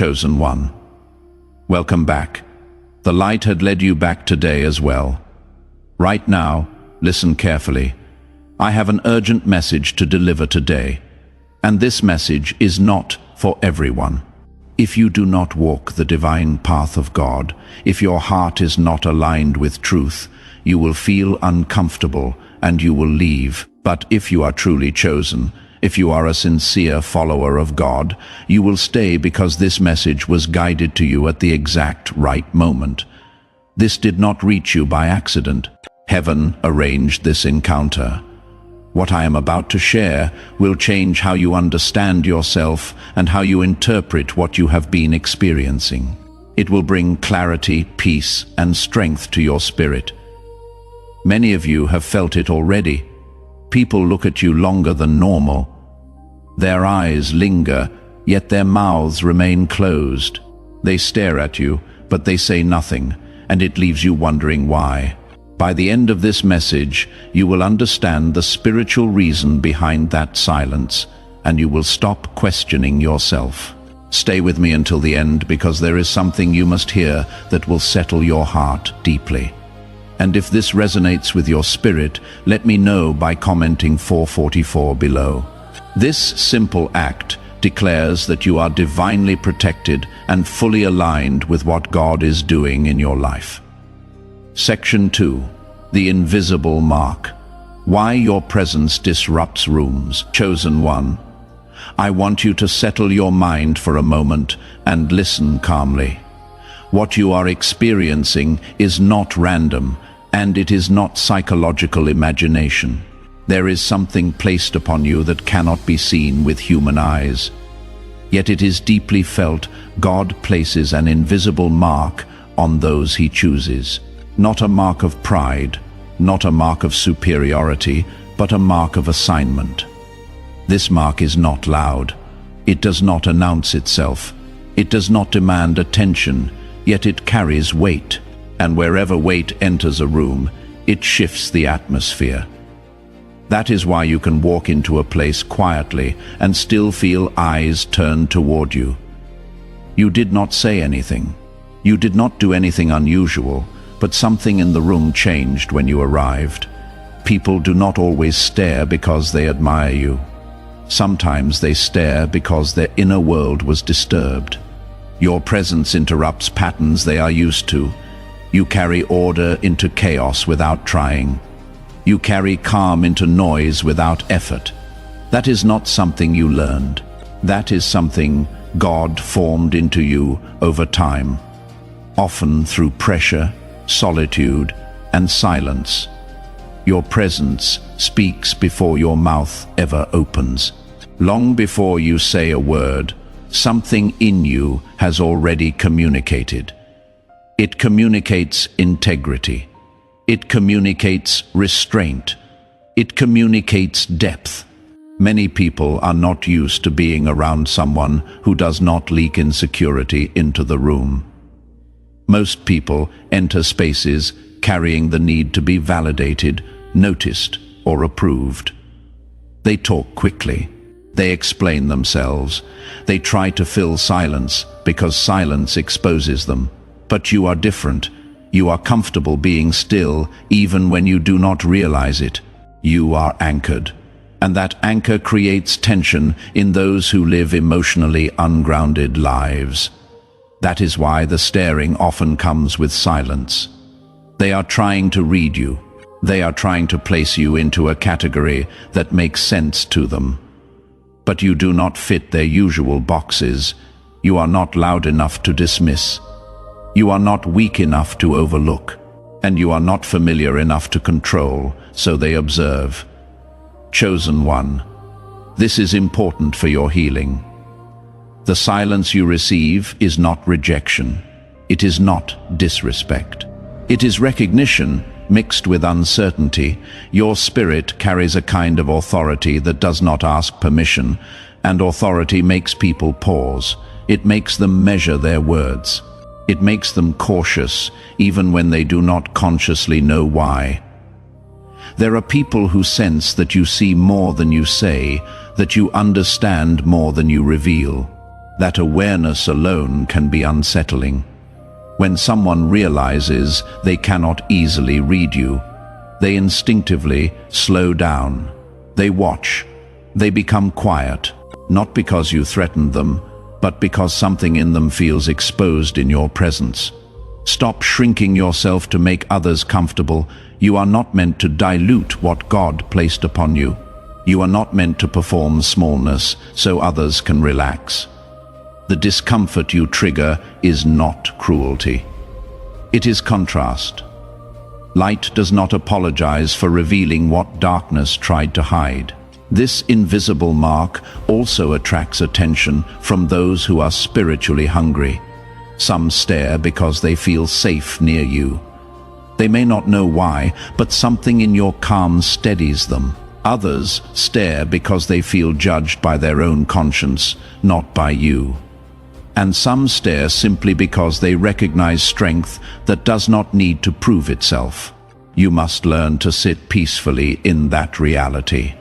chosen one. Welcome back. The light had led you back today as well. Right now, listen carefully. I have an urgent message to deliver today, and this message is not for everyone. If you do not walk the divine path of God, if your heart is not aligned with truth, you will feel uncomfortable and you will leave. But if you are truly chosen, if you are a sincere follower of God, you will stay because this message was guided to you at the exact right moment. This did not reach you by accident. Heaven arranged this encounter. What I am about to share will change how you understand yourself and how you interpret what you have been experiencing. It will bring clarity, peace, and strength to your spirit. Many of you have felt it already. People look at you longer than normal. Their eyes linger, yet their mouths remain closed. They stare at you, but they say nothing, and it leaves you wondering why. By the end of this message, you will understand the spiritual reason behind that silence, and you will stop questioning yourself. Stay with me until the end, because there is something you must hear that will settle your heart deeply. And if this resonates with your spirit, let me know by commenting 444 below. This simple act declares that you are divinely protected and fully aligned with what God is doing in your life. Section 2. The Invisible Mark. Why your presence disrupts rooms. Chosen one. I want you to settle your mind for a moment and listen calmly. What you are experiencing is not random, and it is not psychological imagination. There is something placed upon you that cannot be seen with human eyes. Yet it is deeply felt. God places an invisible mark on those he chooses. Not a mark of pride, not a mark of superiority, but a mark of assignment. This mark is not loud. It does not announce itself. It does not demand attention, yet it carries weight. And wherever weight enters a room, it shifts the atmosphere. That is why you can walk into a place quietly and still feel eyes turned toward you. You did not say anything. You did not do anything unusual, but something in the room changed when you arrived. People do not always stare because they admire you. Sometimes they stare because their inner world was disturbed. Your presence interrupts patterns they are used to. You carry order into chaos without trying. You carry calm into noise without effort. That is not something you learned. That is something God formed into you over time, often through pressure, solitude, and silence. Your presence speaks before your mouth ever opens. Long before you say a word, something in you has already communicated. It communicates integrity. It communicates restraint. It communicates depth. Many people are not used to being around someone who does not leak insecurity into the room. Most people enter spaces carrying the need to be validated, noticed, or approved. They talk quickly. They explain themselves. They try to fill silence because silence exposes them. But you are different. You are comfortable being still even when you do not realize it. You are anchored. And that anchor creates tension in those who live emotionally ungrounded lives. That is why the staring often comes with silence. They are trying to read you. They are trying to place you into a category that makes sense to them. But you do not fit their usual boxes. You are not loud enough to dismiss. You are not weak enough to overlook. And you are not familiar enough to control, so they observe. Chosen one. This is important for your healing. The silence you receive is not rejection. It is not disrespect. It is recognition mixed with uncertainty. Your spirit carries a kind of authority that does not ask permission, and authority makes people pause. It makes them measure their words. It makes them cautious, even when they do not consciously know why. There are people who sense that you see more than you say, that you understand more than you reveal. That awareness alone can be unsettling. When someone realizes they cannot easily read you, they instinctively slow down. They watch. They become quiet, not because you threatened them, but because something in them feels exposed in your presence. Stop shrinking yourself to make others comfortable. You are not meant to dilute what God placed upon you. You are not meant to perform smallness so others can relax. The discomfort you trigger is not cruelty. It is contrast. Light does not apologize for revealing what darkness tried to hide. This invisible mark also attracts attention from those who are spiritually hungry. Some stare because they feel safe near you. They may not know why, but something in your calm steadies them. Others stare because they feel judged by their own conscience, not by you. And some stare simply because they recognize strength that does not need to prove itself. You must learn to sit peacefully in that reality.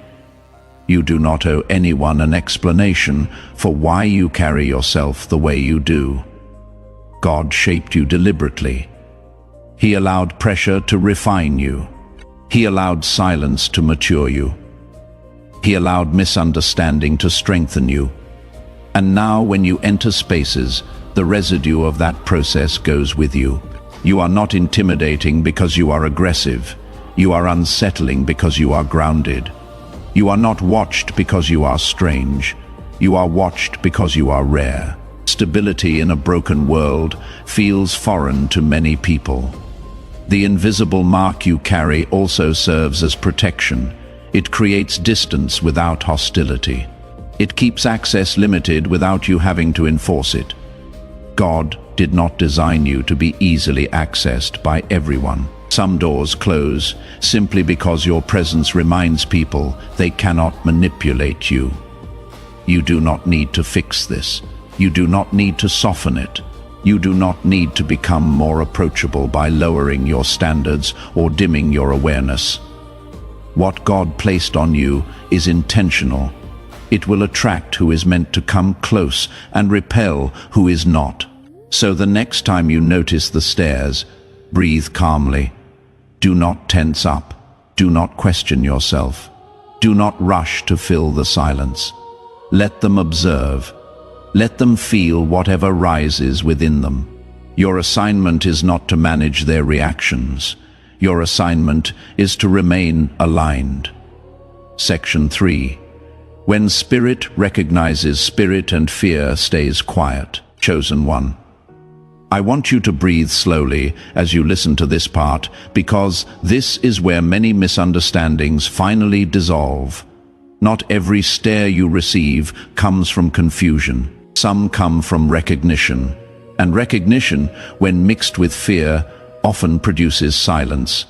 You do not owe anyone an explanation for why you carry yourself the way you do. God shaped you deliberately. He allowed pressure to refine you. He allowed silence to mature you. He allowed misunderstanding to strengthen you. And now when you enter spaces, the residue of that process goes with you. You are not intimidating because you are aggressive. You are unsettling because you are grounded. You are not watched because you are strange. You are watched because you are rare. Stability in a broken world feels foreign to many people. The invisible mark you carry also serves as protection. It creates distance without hostility. It keeps access limited without you having to enforce it. God did not design you to be easily accessed by everyone. Some doors close simply because your presence reminds people they cannot manipulate you. You do not need to fix this. You do not need to soften it. You do not need to become more approachable by lowering your standards or dimming your awareness. What God placed on you is intentional. It will attract who is meant to come close and repel who is not. So the next time you notice the stares, breathe calmly. Do not tense up. Do not question yourself. Do not rush to fill the silence. Let them observe. Let them feel whatever rises within them. Your assignment is not to manage their reactions. Your assignment is to remain aligned. Section 3. When spirit recognizes spirit and fear stays quiet. Chosen one. I want you to breathe slowly as you listen to this part, because this is where many misunderstandings finally dissolve. Not every stare you receive comes from confusion. Some come from recognition. And recognition, when mixed with fear, often produces silence.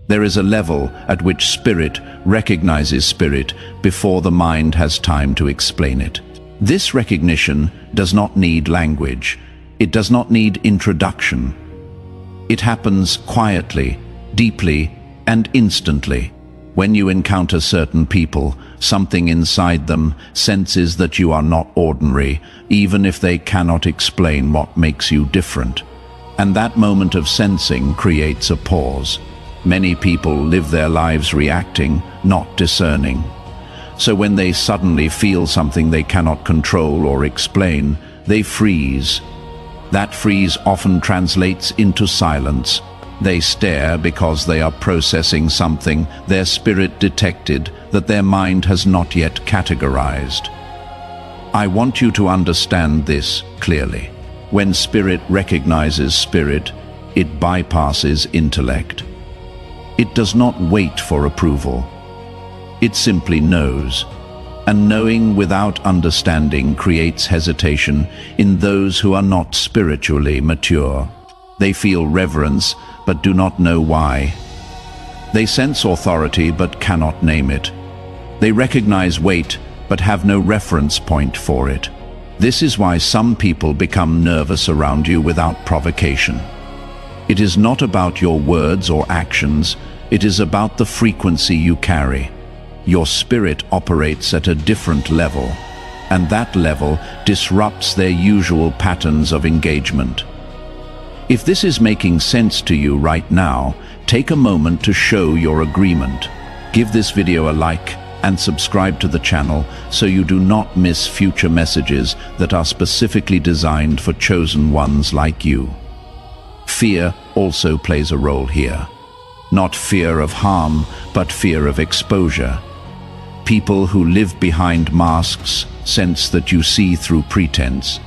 There is a level at which spirit recognizes spirit before the mind has time to explain it. This recognition does not need language. It does not need introduction. It happens quietly, deeply, and instantly. When you encounter certain people, something inside them senses that you are not ordinary, even if they cannot explain what makes you different. And that moment of sensing creates a pause. Many people live their lives reacting, not discerning. So when they suddenly feel something they cannot control or explain, they freeze. That freeze often translates into silence. They stare because they are processing something their spirit detected that their mind has not yet categorized. I want you to understand this clearly. When spirit recognizes spirit, it bypasses intellect. It does not wait for approval. It simply knows. And knowing without understanding creates hesitation in those who are not spiritually mature. They feel reverence but do not know why. They sense authority but cannot name it. They recognize weight but have no reference point for it. This is why some people become nervous around you without provocation. It is not about your words or actions, it is about the frequency you carry. Your spirit operates at a different level, and that level disrupts their usual patterns of engagement. If this is making sense to you right now, take a moment to show your agreement. Give this video a like and subscribe to the channel so you do not miss future messages that are specifically designed for chosen ones like you. Fear also plays a role here. Not fear of harm, but fear of exposure. People who live behind masks sense that you see through pretense.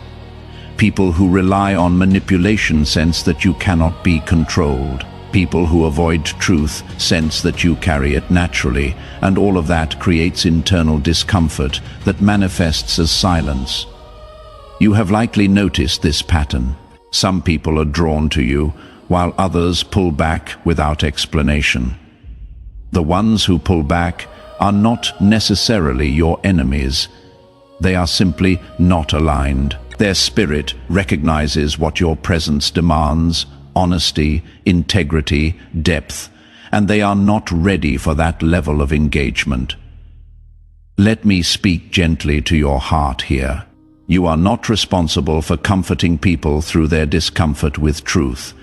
People who rely on manipulation sense that you cannot be controlled. People who avoid truth sense that you carry it naturally, and all of that creates internal discomfort that manifests as silence. You have likely noticed this pattern. Some people are drawn to you, while others pull back without explanation. The ones who pull back are not necessarily your enemies. They are simply not aligned. Their spirit recognizes what your presence demands: honesty, integrity, depth, and they are not ready for that level of engagement. Let me speak gently to your heart here. You are not responsible for comforting people through their discomfort with truth.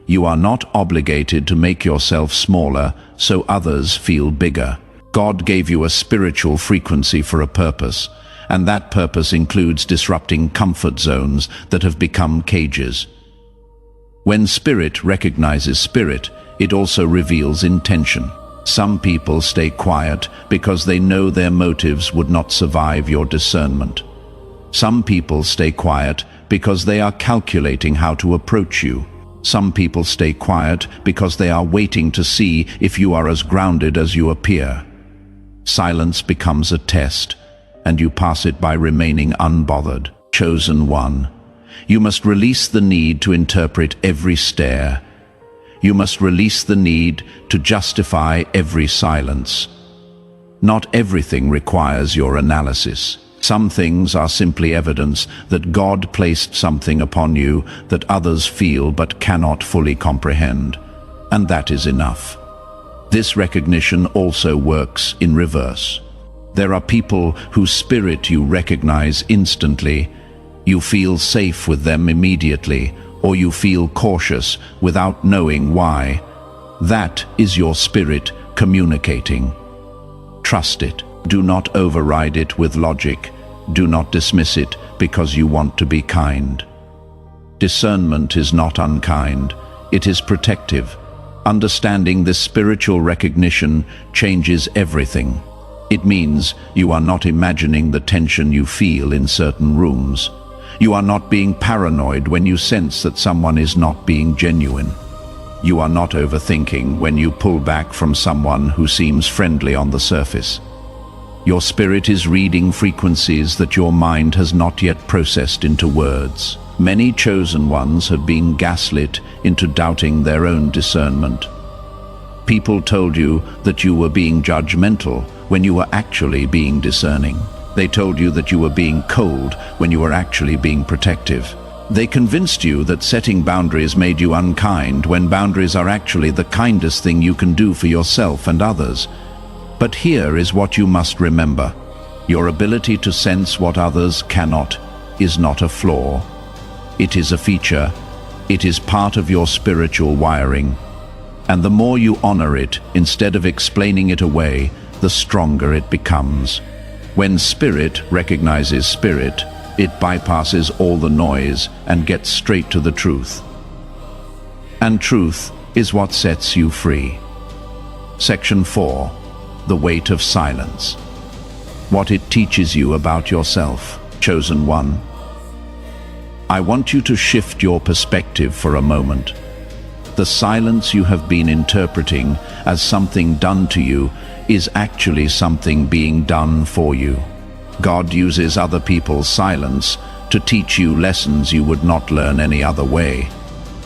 You are not obligated to make yourself smaller so others feel bigger. God gave you a spiritual frequency for a purpose, and that purpose includes disrupting comfort zones that have become cages. When spirit recognizes spirit, it also reveals intention. Some people stay quiet because they know their motives would not survive your discernment. Some people stay quiet because they are calculating how to approach you. Some people stay quiet because they are waiting to see if you are as grounded as you appear. Silence becomes a test, and you pass it by remaining unbothered. Chosen one. You must release the need to interpret every stare. You must release the need to justify every silence. Not everything requires your analysis. Some things are simply evidence that God placed something upon you that others feel but cannot fully comprehend, and that is enough. This recognition also works in reverse. There are people whose spirit you recognize instantly. You feel safe with them immediately, or you feel cautious without knowing why. That is your spirit communicating. Trust it. Do not override it with logic. Do not dismiss it because you want to be kind. Discernment is not unkind. It is protective. Understanding this spiritual recognition changes everything. It means you are not imagining the tension you feel in certain rooms. You are not being paranoid when you sense that someone is not being genuine. You are not overthinking when you pull back from someone who seems friendly on the surface. Your spirit is reading frequencies that your mind has not yet processed into words. Many chosen ones have been gaslit into doubting their own discernment. People told you that you were being judgmental when you were actually being discerning. They told you that you were being cold when you were actually being protective. They convinced you that setting boundaries made you unkind when boundaries are actually the kindest thing you can do for yourself and others. But here is what you must remember. Your ability to sense what others cannot is not a flaw. It is a feature. It is part of your spiritual wiring. And the more you honor it, instead of explaining it away, the stronger it becomes. When spirit recognizes spirit, it bypasses all the noise and gets straight to the truth. And truth is what sets you free. Section 4. The weight of silence. What it teaches you about yourself, chosen one. I want you to shift your perspective for a moment. The silence you have been interpreting as something done to you is actually something being done for you. God uses other people's silence to teach you lessons you would not learn any other way.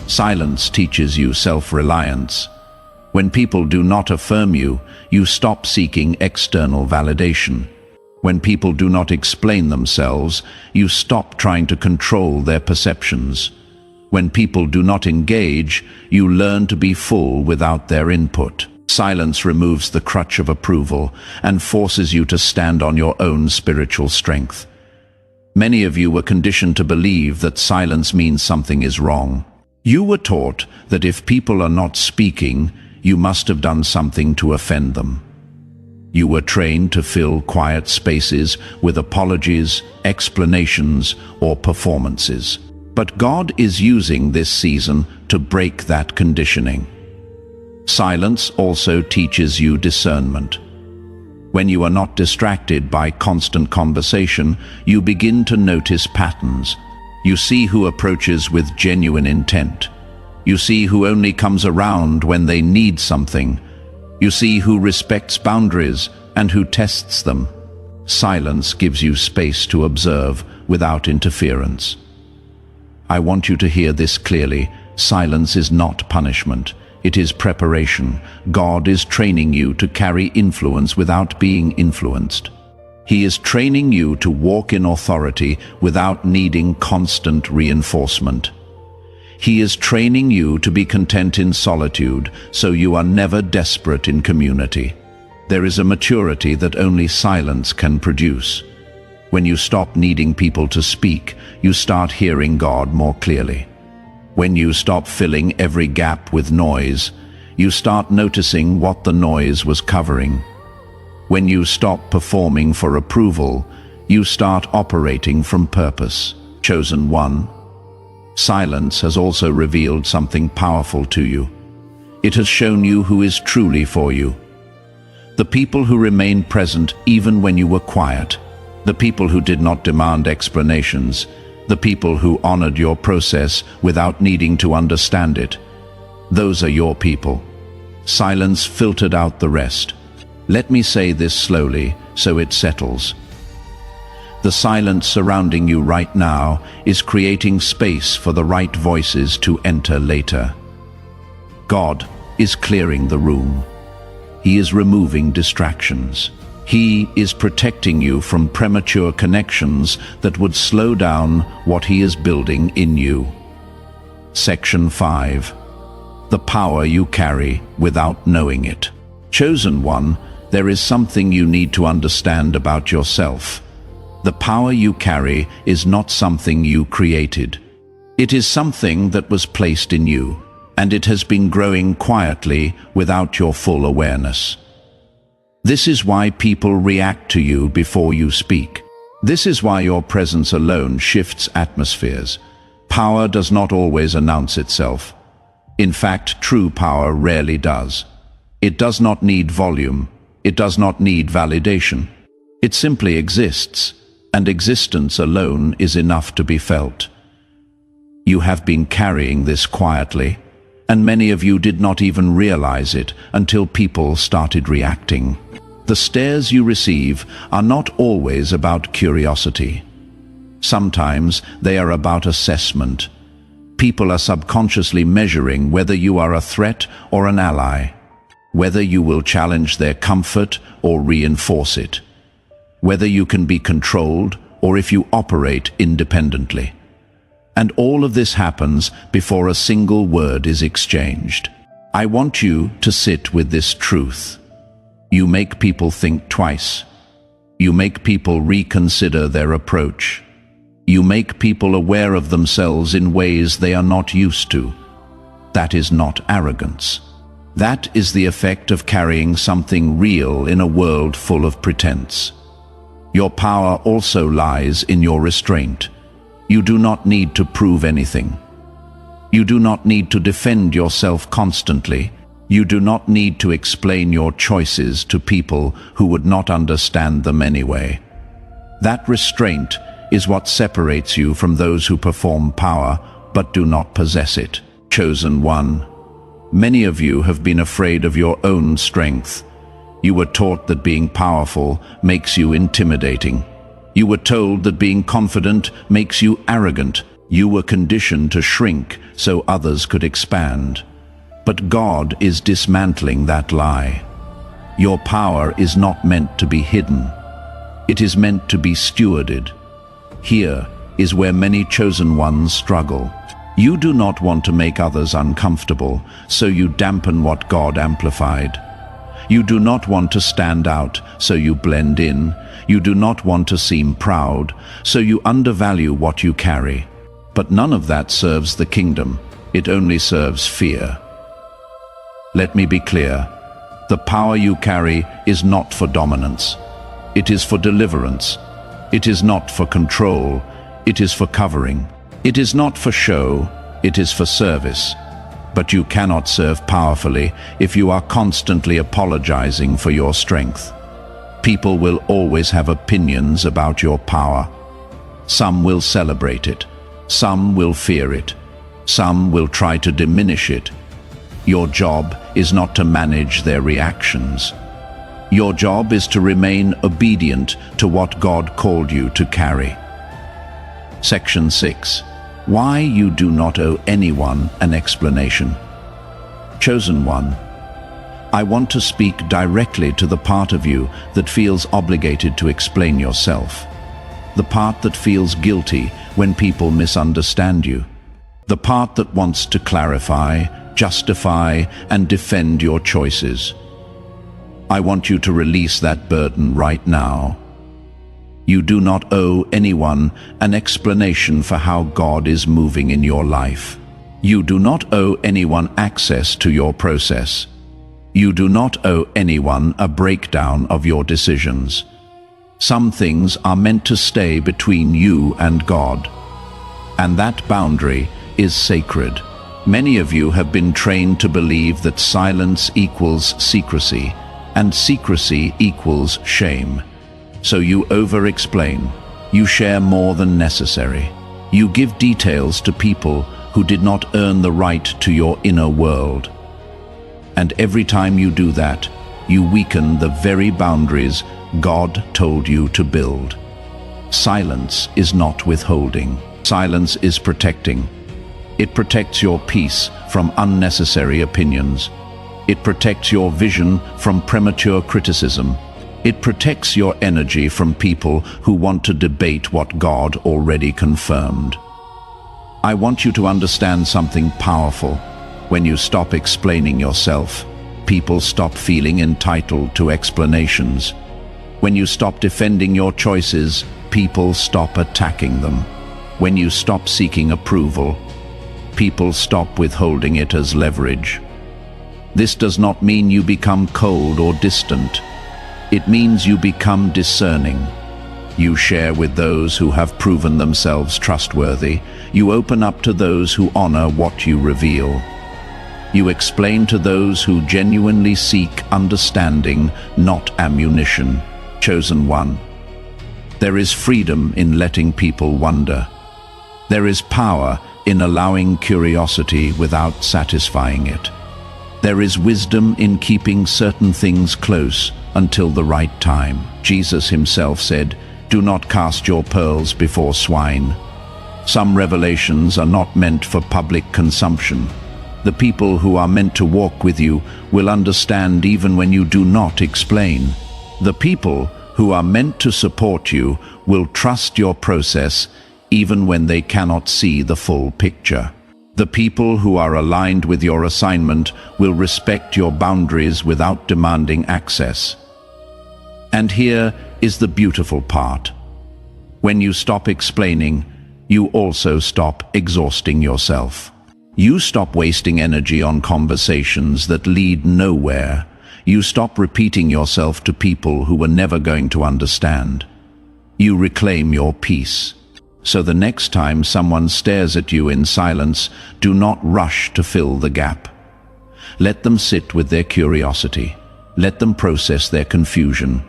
Silence teaches you self-reliance. When people do not affirm you, you stop seeking external validation. When people do not explain themselves, you stop trying to control their perceptions. When people do not engage, you learn to be full without their input. Silence removes the crutch of approval and forces you to stand on your own spiritual strength. Many of you were conditioned to believe that silence means something is wrong. You were taught that if people are not speaking, you must have done something to offend them. You were trained to fill quiet spaces with apologies, explanations, or performances. But God is using this season to break that conditioning. Silence also teaches you discernment. When you are not distracted by constant conversation, you begin to notice patterns. You see who approaches with genuine intent. You see who only comes around when they need something. You see who respects boundaries and who tests them. Silence gives you space to observe without interference. I want you to hear this clearly. Silence is not punishment. It is preparation. God is training you to carry influence without being influenced. He is training you to walk in authority without needing constant reinforcement. He is training you to be content in solitude, so you are never desperate in community. There is a maturity that only silence can produce. When you stop needing people to speak, you start hearing God more clearly. When you stop filling every gap with noise, you start noticing what the noise was covering. When you stop performing for approval, you start operating from purpose. Chosen one. Silence has also revealed something powerful to you. It has shown you who is truly for you. The people who remained present even when you were quiet. The people who did not demand explanations. The people who honored your process without needing to understand it. Those are your people. Silence filtered out the rest. Let me say this slowly so it settles. The silence surrounding you right now is creating space for the right voices to enter later. God is clearing the room. He is removing distractions. He is protecting you from premature connections that would slow down what He is building in you. Section 5. The power you carry without knowing it. Chosen one, there is something you need to understand about yourself. The power you carry is not something you created. It is something that was placed in you, and it has been growing quietly without your full awareness. This is why people react to you before you speak. This is why your presence alone shifts atmospheres. Power does not always announce itself. In fact, true power rarely does. It does not need volume. It does not need validation. It simply exists, and existence alone is enough to be felt. You have been carrying this quietly, and many of you did not even realize it until people started reacting. The stares you receive are not always about curiosity. Sometimes they are about assessment. People are subconsciously measuring whether you are a threat or an ally, whether you will challenge their comfort or reinforce it, whether you can be controlled or if you operate independently. And all of this happens before a single word is exchanged. I want you to sit with this truth. You make people think twice. You make people reconsider their approach. You make people aware of themselves in ways they are not used to. That is not arrogance. That is the effect of carrying something real in a world full of pretense. Your power also lies in your restraint. You do not need to prove anything. You do not need to defend yourself constantly. You do not need to explain your choices to people who would not understand them anyway. That restraint is what separates you from those who perform power but do not possess it. Chosen one. Many of you have been afraid of your own strength. You were taught that being powerful makes you intimidating. You were told that being confident makes you arrogant. You were conditioned to shrink so others could expand. But God is dismantling that lie. Your power is not meant to be hidden. It is meant to be stewarded. Here is where many chosen ones struggle. You do not want to make others uncomfortable, so you dampen what God amplified. You do not want to stand out, so you blend in. You do not want to seem proud, so you undervalue what you carry. But none of that serves the kingdom. It only serves fear. Let me be clear. The power you carry is not for dominance. It is for deliverance. It is not for control. It is for covering. It is not for show. It is for service. But you cannot serve powerfully if you are constantly apologizing for your strength. People will always have opinions about your power. Some will celebrate it. Some will fear it. Some will try to diminish it. Your job is not to manage their reactions. Your job is to remain obedient to what God called you to carry. Section 6. Why you do not owe anyone an explanation. Chosen one. I want to speak directly to the part of you that feels obligated to explain yourself. The part that feels guilty when people misunderstand you. The part that wants to clarify, justify, and defend your choices. I want you to release that burden right now. You do not owe anyone an explanation for how God is moving in your life. You do not owe anyone access to your process. You do not owe anyone a breakdown of your decisions. Some things are meant to stay between you and God. And that boundary is sacred. Many of you have been trained to believe that silence equals secrecy, and secrecy equals shame. So you over-explain. You share more than necessary. You give details to people who did not earn the right to your inner world. And every time you do that, you weaken the very boundaries God told you to build. Silence is not withholding. Silence is protecting. It protects your peace from unnecessary opinions. It protects your vision from premature criticism. It protects your energy from people who want to debate what God already confirmed. I want you to understand something powerful. When you stop explaining yourself, people stop feeling entitled to explanations. When you stop defending your choices, people stop attacking them. When you stop seeking approval, people stop withholding it as leverage. This does not mean you become cold or distant. It means you become discerning. You share with those who have proven themselves trustworthy. You open up to those who honor what you reveal. You explain to those who genuinely seek understanding, not ammunition. Chosen one. There is freedom in letting people wonder. There is power in allowing curiosity without satisfying it. There is wisdom in keeping certain things close until the right time. Jesus himself said, "Do not cast your pearls before swine." Some revelations are not meant for public consumption. The people who are meant to walk with you will understand even when you do not explain. The people who are meant to support you will trust your process even when they cannot see the full picture. The people who are aligned with your assignment will respect your boundaries without demanding access. And here is the beautiful part. When you stop explaining, you also stop exhausting yourself. You stop wasting energy on conversations that lead nowhere. You stop repeating yourself to people who were never going to understand. You reclaim your peace. So the next time someone stares at you in silence, do not rush to fill the gap. Let them sit with their curiosity. Let them process their confusion.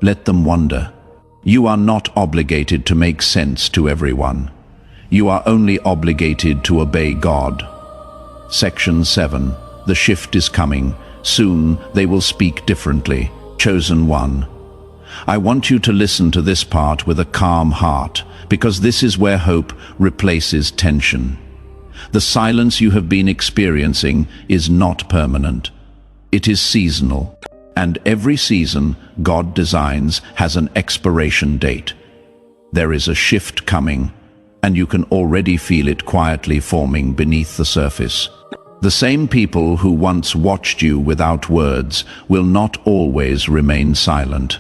Let them wonder. You are not obligated to make sense to everyone. You are only obligated to obey God. Section 7. The shift is coming. Soon they will speak differently. Chosen one. I want you to listen to this part with a calm heart, because this is where hope replaces tension. The silence you have been experiencing is not permanent. It is seasonal. And every season God designs has an expiration date. There is a shift coming, and you can already feel it quietly forming beneath the surface. The same people who once watched you without words will not always remain silent.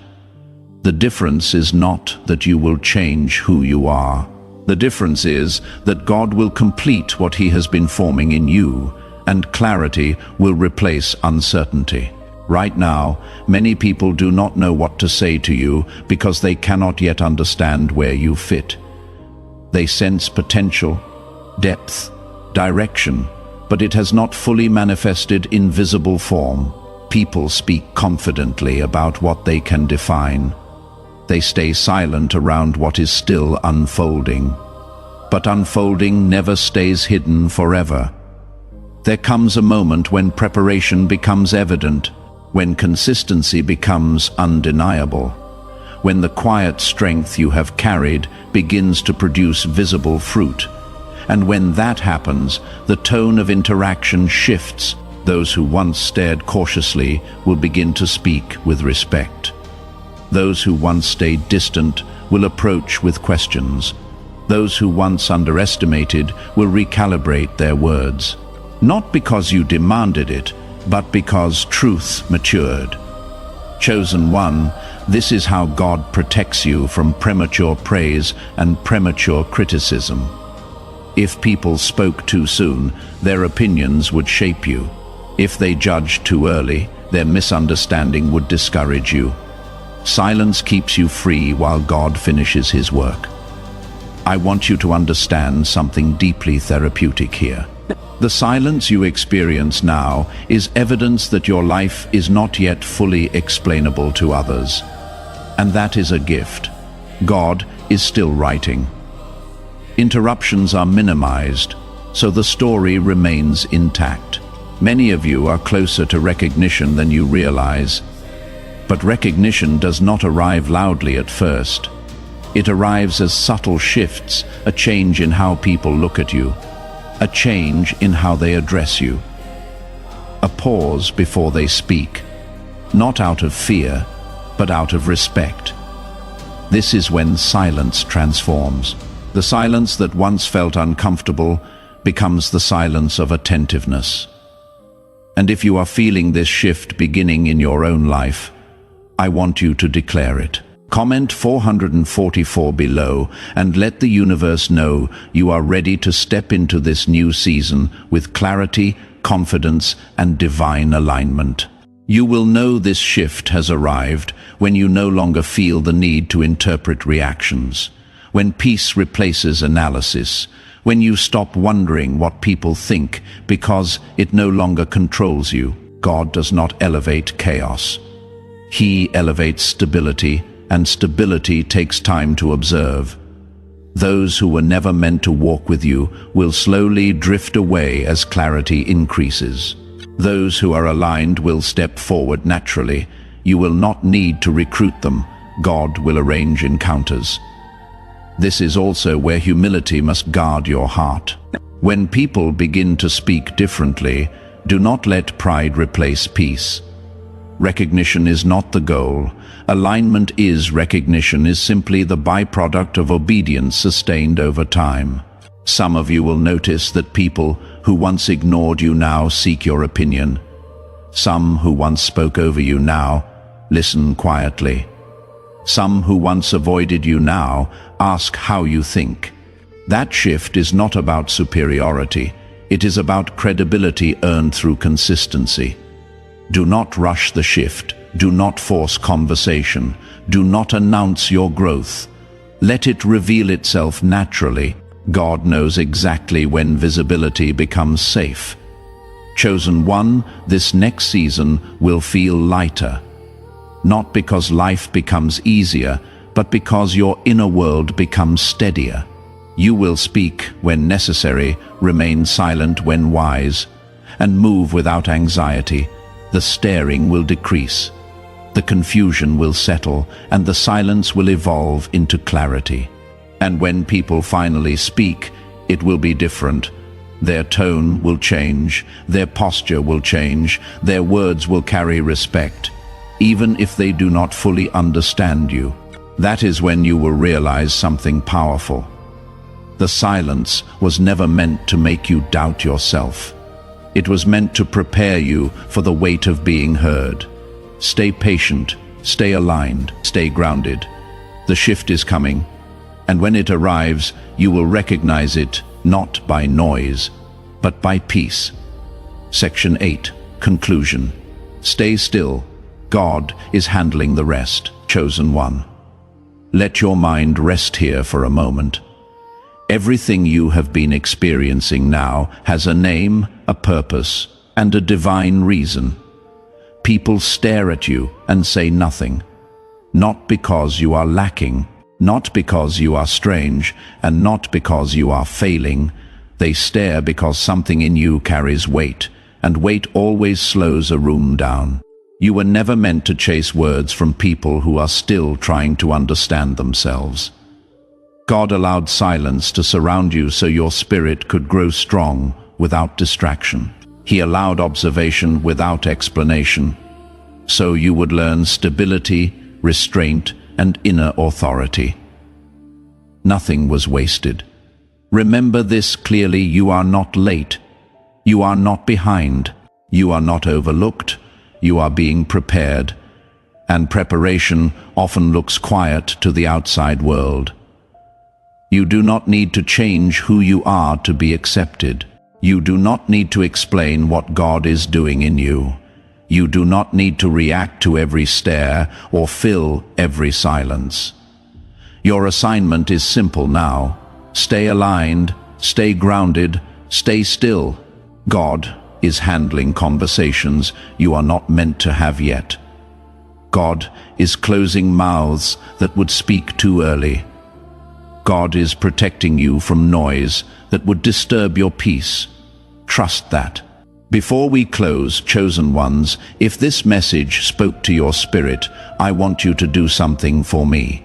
The difference is not that you will change who you are. The difference is that God will complete what He has been forming in you, and clarity will replace uncertainty. Right now, many people do not know what to say to you because they cannot yet understand where you fit. They sense potential, depth, direction, but it has not fully manifested in visible form. People speak confidently about what they can define. They stay silent around what is still unfolding. But unfolding never stays hidden forever. There comes a moment when preparation becomes evident, when consistency becomes undeniable, when the quiet strength you have carried begins to produce visible fruit. And when that happens, the tone of interaction shifts. Those who once stared cautiously will begin to speak with respect. Those who once stayed distant will approach with questions. Those who once underestimated will recalibrate their words. Not because you demanded it, but because truth matured. Chosen one, this is how God protects you from premature praise and premature criticism. If people spoke too soon, their opinions would shape you. If they judged too early, their misunderstanding would discourage you. Silence keeps you free while God finishes His work. I want you to understand something deeply therapeutic here. The silence you experience now is evidence that your life is not yet fully explainable to others. And that is a gift. God is still writing. Interruptions are minimized, so the story remains intact. Many of you are closer to recognition than you realize. But recognition does not arrive loudly at first. It arrives as subtle shifts, a change in how people look at you, a change in how they address you, a pause before they speak, not out of fear, but out of respect. This is when silence transforms. The silence that once felt uncomfortable becomes the silence of attentiveness. And if you are feeling this shift beginning in your own life, I want you to declare it. Comment 444 below and let the universe know you are ready to step into this new season with clarity, confidence, and divine alignment. You will know this shift has arrived when you no longer feel the need to interpret reactions, when peace replaces analysis, when you stop wondering what people think because it no longer controls you. God does not elevate chaos. He elevates stability, and stability takes time to observe. Those who were never meant to walk with you will slowly drift away as clarity increases. Those who are aligned will step forward naturally. You will not need to recruit them. God will arrange encounters. This is also where humility must guard your heart. When people begin to speak differently, do not let pride replace peace. Recognition is not the goal. Alignment is. Recognition is simply the byproduct of obedience sustained over time. Some of you will notice that people who once ignored you now seek your opinion. Some who once spoke over you now listen quietly. Some who once avoided you now ask how you think. That shift is not about superiority. It is about credibility earned through consistency. Do not rush the shift. Do not force conversation. Do not announce your growth. Let it reveal itself naturally. God knows exactly when visibility becomes safe. Chosen one, this next season will feel lighter. Not because life becomes easier, but because your inner world becomes steadier. You will speak when necessary, remain silent when wise, and move without anxiety. The staring will decrease. The confusion will settle, and the silence will evolve into clarity. And when people finally speak, it will be different. Their tone will change, their posture will change, their words will carry respect, even if they do not fully understand you. That is when you will realize something powerful. The silence was never meant to make you doubt yourself. It was meant to prepare you for the weight of being heard. Stay patient, stay aligned, stay grounded. The shift is coming, and when it arrives, you will recognize it not by noise, but by peace. Section 8. Conclusion. Stay still. God is handling the rest. Chosen one. Let your mind rest here for a moment. Everything you have been experiencing now has a name, a purpose, and a divine reason. People stare at you and say nothing, not because you are lacking, not because you are strange, and not because you are failing. They stare because something in you carries weight, and weight always slows a room down. You were never meant to chase words from people who are still trying to understand themselves. God allowed silence to surround you so your spirit could grow strong without distraction. He allowed observation without explanation, so you would learn stability, restraint, and inner authority. Nothing was wasted. Remember this clearly: you are not late. You are not behind. You are not overlooked. You are being prepared. And preparation often looks quiet to the outside world. You do not need to change who you are to be accepted. You do not need to explain what God is doing in you. You do not need to react to every stare or fill every silence. Your assignment is simple now. Stay aligned, stay grounded, stay still. God is handling conversations you are not meant to have yet. God is closing mouths that would speak too early. God is protecting you from noise that would disturb your peace. Trust that. Before we close, chosen ones, if this message spoke to your spirit, I want you to do something for me.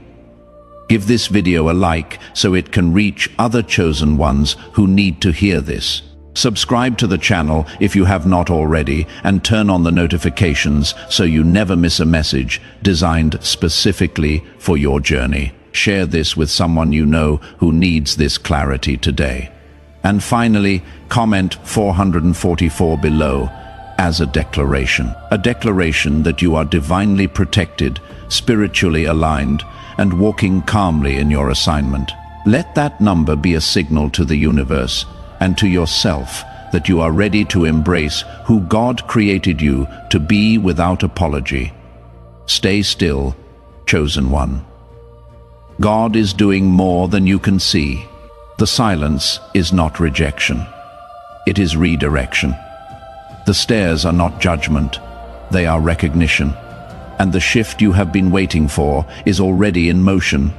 Give this video a like so it can reach other chosen ones who need to hear this. Subscribe to the channel if you have not already, and turn on the notifications so you never miss a message designed specifically for your journey. Share this with someone you know who needs this clarity today. And finally, comment 444 below as a declaration that you are divinely protected, spiritually aligned, and walking calmly in your assignment. Let that number be a signal to the universe and to yourself that you are ready to embrace who God created you to be without apology. Stay still, chosen one. God is doing more than you can see. The silence is not rejection. It is redirection. The stares are not judgment. They are recognition. And the shift you have been waiting for is already in motion.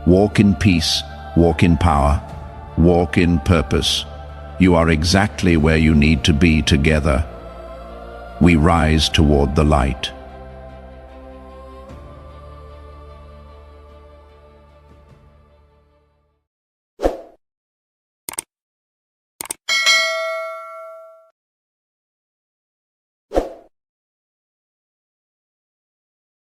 Walk in peace, walk in power, walk in purpose. You are exactly where you need to be together. We rise toward the light.